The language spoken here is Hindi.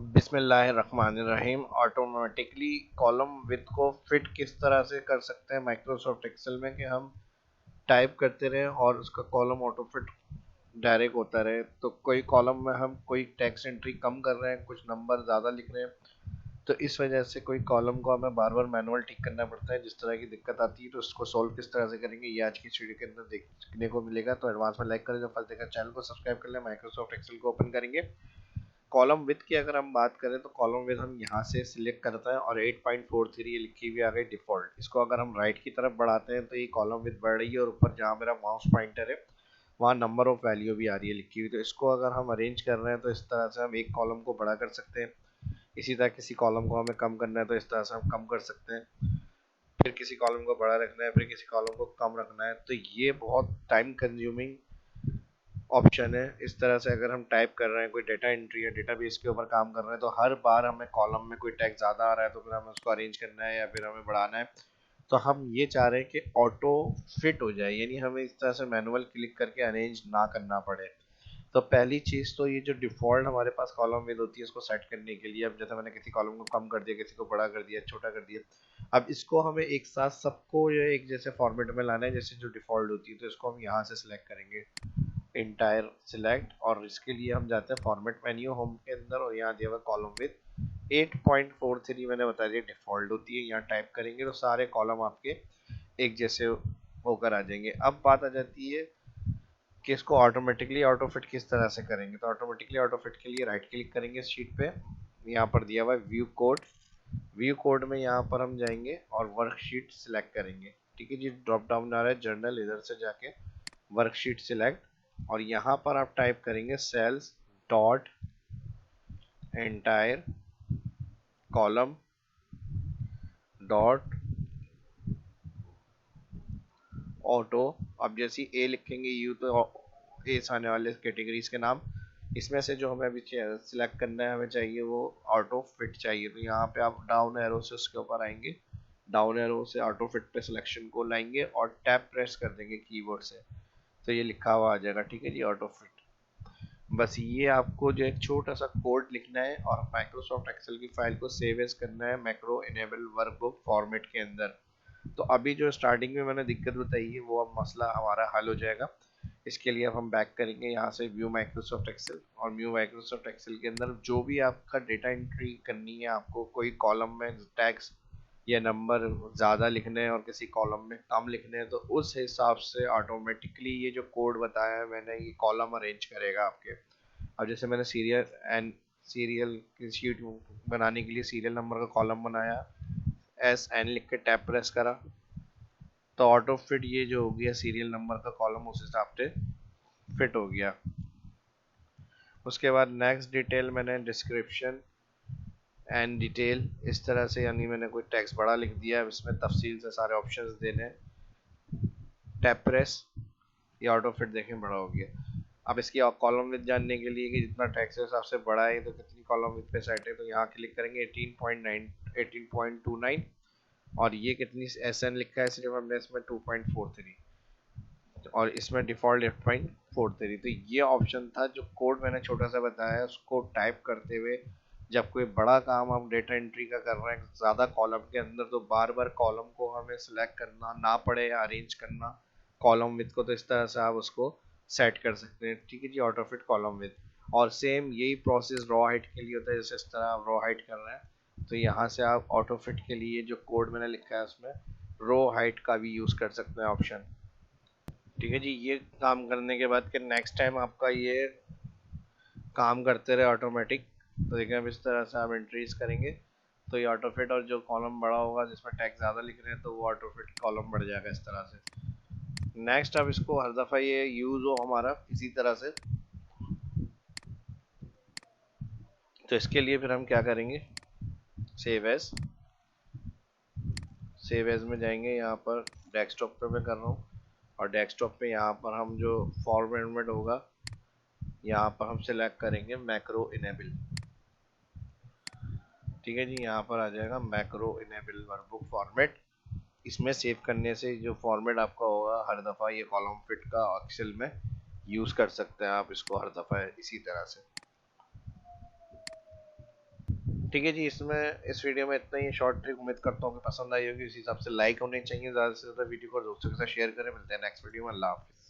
बिस्मिल्लाहिर्रहमानिर्रहीम। ऑटोमेटिकली कॉलम विथ को फिट किस तरह से कर सकते हैं माइक्रोसॉफ्ट एक्सेल में कि हम टाइप करते रहें और उसका कॉलम ऑटो फिट डायरेक्ट होता रहे। तो कोई कॉलम में हम कोई टेक्स्ट एंट्री कम कर रहे हैं, कुछ नंबर ज़्यादा लिख रहे हैं, तो इस वजह से कोई कॉलम को हमें बार बार मैनुअल टिक करना पड़ता है। जिस तरह की दिक्कत आती है तो उसको सॉल्व किस तरह से करेंगे ये आज की इस वीडियो के अंदर देखने को मिलेगा। तो एडवांस में लाइक करें, जो फर्स्ट देखा चैनल को सब्सक्राइब कर लें। माइक्रोसॉफ्ट एक्सेल को ओपन करेंगे। कॉलम विथ की अगर हम बात करें तो कॉलम विथ हम यहाँ से सिलेक्ट करते हैं और 8.43 ये लिखी हुई आ गई डिफॉल्ट। इसको अगर हम राइट की तरफ बढ़ाते हैं तो ये कॉलम विथ बढ़ रही है और ऊपर जहाँ मेरा माउस पॉइंटर है वहाँ नंबर ऑफ वैल्यू भी आ रही है लिखी हुई। तो इसको अगर हम अरेंज कर रहे हैं तो इस तरह से हम एक कॉलम को बड़ा कर सकते हैं। इसी तरह किसी कॉलम को हमें कम करना है तो इस तरह से हम कम कर सकते हैं। फिर किसी कॉलम को बड़ा रखना है, फिर किसी कॉलम को कम रखना है। तो ये बहुत टाइम कंज्यूमिंग ऑप्शन है। इस तरह से अगर हम टाइप कर रहे हैं, कोई डेटा एंट्री या डेटाबेस के ऊपर काम कर रहे हैं, तो हर बार हमें कॉलम में कोई टेक्स्ट ज़्यादा आ रहा है तो फिर हमें उसको अरेंज करना है या फिर हमें बढ़ाना है। तो हम ये चाह रहे हैं कि ऑटो फिट हो जाए, यानी हमें इस तरह से मैनुअल क्लिक करके अरेंज ना करना पड़े। तो पहली चीज़ तो ये जो डिफ़ॉल्ट हमारे पास कॉलम विद होती है इसको सेट करने के लिए, अब जैसे मैंने किसी कॉलम को कम कर दिया, किसी को बड़ा कर दिया, छोटा कर दिया, अब इसको हमें एक साथ सबको ये एक जैसे फॉर्मेट में लाना है जैसे जो डिफ़ॉल्ट होती है। तो इसको हम यहाँ से सिलेक्ट करेंगे इंटायर सिलेक्ट, और इसके लिए हम जाते हैं फॉर्मेट मेन्यू होम के अंदर और यहाँ दिया हुआ कॉलम विथ 8.43 मैंने बता दिया डिफ़ॉल्ट होती है। यहाँ टाइप करेंगे तो सारे कॉलम आपके एक जैसे होकर आ जाएंगे। अब बात आ जाती है कि इसको ऑटोमेटिकली ऑटो फिट किस तरह से करेंगे। तो ऑटोमेटिकली ऑटो फिट के लिए राइट क्लिक करेंगे शीट पे, यहाँ पर दिया हुआ है व्यू कोड। व्यू कोड में यहाँ पर हम जाएंगे और वर्कशीट सिलेक्ट करेंगे। ठीक है जी, ड्रॉप डाउन आ रहा है जर्नल, इधर से जाके वर्कशीट सिलेक्ट और यहाँ पर आप टाइप करेंगे sales dot entire column dot auto. अब जैसे ए लिखेंगे यू तो ए आने वाले कैटेगरीज के नाम, इसमें से जो हमें अभी सिलेक्ट करना है हमें चाहिए वो ऑटो फिट चाहिए। तो यहाँ पे आप डाउन एरो से उसके ऊपर आएंगे, डाउन एरो से ऑटो फिट पे सिलेक्शन को लाएंगे और टैप प्रेस कर देंगे कीबोर्ड से, तो ये लिखा हुआ आ जाएगा। ठीक है जी, ऑटो फिट। बस ये आपको जो एक छोटा सा कोड लिखना है और माइक्रोसॉफ्ट एक्सेल की फाइल को सेव एज करना है मैक्रो इनेबल वर्कबुक फॉर्मेट के अंदर। तो अभी जो स्टार्टिंग में मैंने दिक्कत बताई है वो अब मसला हमारा हल हो जाएगा। इसके लिए अब हम बैक करेंगे यहाँ से व्यू माइक्रोसॉफ्ट एक्सेल, और व्यू माइक्रोसॉफ्ट एक्सेल के अंदर जो भी आपका डेटा एंट्री करनी है, आपको कोई कॉलम में टैक्स या नंबर ज़्यादा लिखने हैं और किसी कॉलम में कम लिखने हैं, तो उस हिसाब से ऑटोमेटिकली ये जो कोड बताया है मैंने ये कॉलम अरेंज करेगा आपके। अब जैसे मैंने सीरियल की शीट बनाने के लिए सीरियल नंबर का कॉलम बनाया, SN लिख के टैप प्रेस करा तो ऑटो फिट ये जो हो गया सीरियल नंबर का कॉलम उस हिसाब से फिट हो गया। उसके बाद नेक्स्ट डिटेल मैंने डिस्क्रिप्शन एंड डिटेल इस तरह से, यानी मैंने कोई टेक्स्ट बड़ा लिख दिया, इसमें तफसील से सारे ऑप्शंस देने, टैप प्रेस, ये ऑटो फिट देखें बड़ा हो गया। अब इसकी कॉलम विथ जानने के लिए कि जितना टेक्स्ट है हिसाब से बड़ा है तो कितनी कॉलम विथ पे सेट है, तो यहाँ क्लिक करेंगे 18.29 और ये कितनी SN लिखा है सिर्फ हमने इसमें 2.43 और इसमें डिफ़ॉल्ट 8.43। तो ये ऑप्शन था जो कोड मैंने छोटा सा बताया, उसको टाइप करते हुए जब कोई बड़ा काम हम डेटा एंट्री का कर रहे हैं ज़्यादा कॉलम के अंदर, तो बार बार कॉलम को हमें सिलेक्ट करना ना पड़े या अरेंज करना कॉलम विथ को, तो इस तरह से आप उसको सेट कर सकते हैं। ठीक है जी, ऑटो फिट कॉलम विथ। और सेम यही प्रोसेस रॉ हाइट के लिए होता है, जैसे इस तरह आप रॉ हाइट कर रहे हैं तो यहाँ से आप ऑटो फिट के लिए जो कोड मैंने लिखा है उसमें रो हाइट का भी यूज़ कर सकते हैं ऑप्शन। ठीक है जी, ये काम करने के बाद के नेक्स्ट टाइम आपका ये काम करते रहे ऑटोमेटिक, तो देखिए अब इस तरह से आप एंट्रीज करेंगे तो ये ऑटो फिट, और जो कॉलम बड़ा होगा जिसमें टैग ज़्यादा लिख रहे हैं तो वो ऑटो फिट कॉलम बढ़ जाएगा इस तरह से। नेक्स्ट अब इसको हर दफ़ा ये यूज़ हो हमारा इसी तरह से, तो इसके लिए फिर हम क्या करेंगे, सेव एज, सेव एज में जाएंगे, यहाँ पर डेस्कटॉप पे मैं कर रहा हूँ और डेस्कटॉप पे यहाँ पर हम जो फॉर्मेट होगा यहाँ पर हम सिलेक्ट करेंगे मैक्रो इनेबल। ठीक है जी, यहाँ पर आ जाएगा मैक्रो इनेबल वर्कबुक फॉर्मेट। इसमें सेव करने से जो फॉर्मेट आपका होगा हर दफ़ा ये कॉलम फिट का एक्सेल में यूज़ कर सकते हैं आप इसको हर दफ़ा इसी तरह से। ठीक है जी, इसमें इस वीडियो में इतना ही शॉर्ट ट्रिक, उम्मीद करता हूँ कि पसंद आई होगी। इस हिसाब से लाइक होने चाहिए, ज़्यादा से ज़्यादा वीडियो को दोस्तों के साथ शेयर करें। मिलते हैं नेक्स्ट वीडियो में। अल्लाह हाफिज़।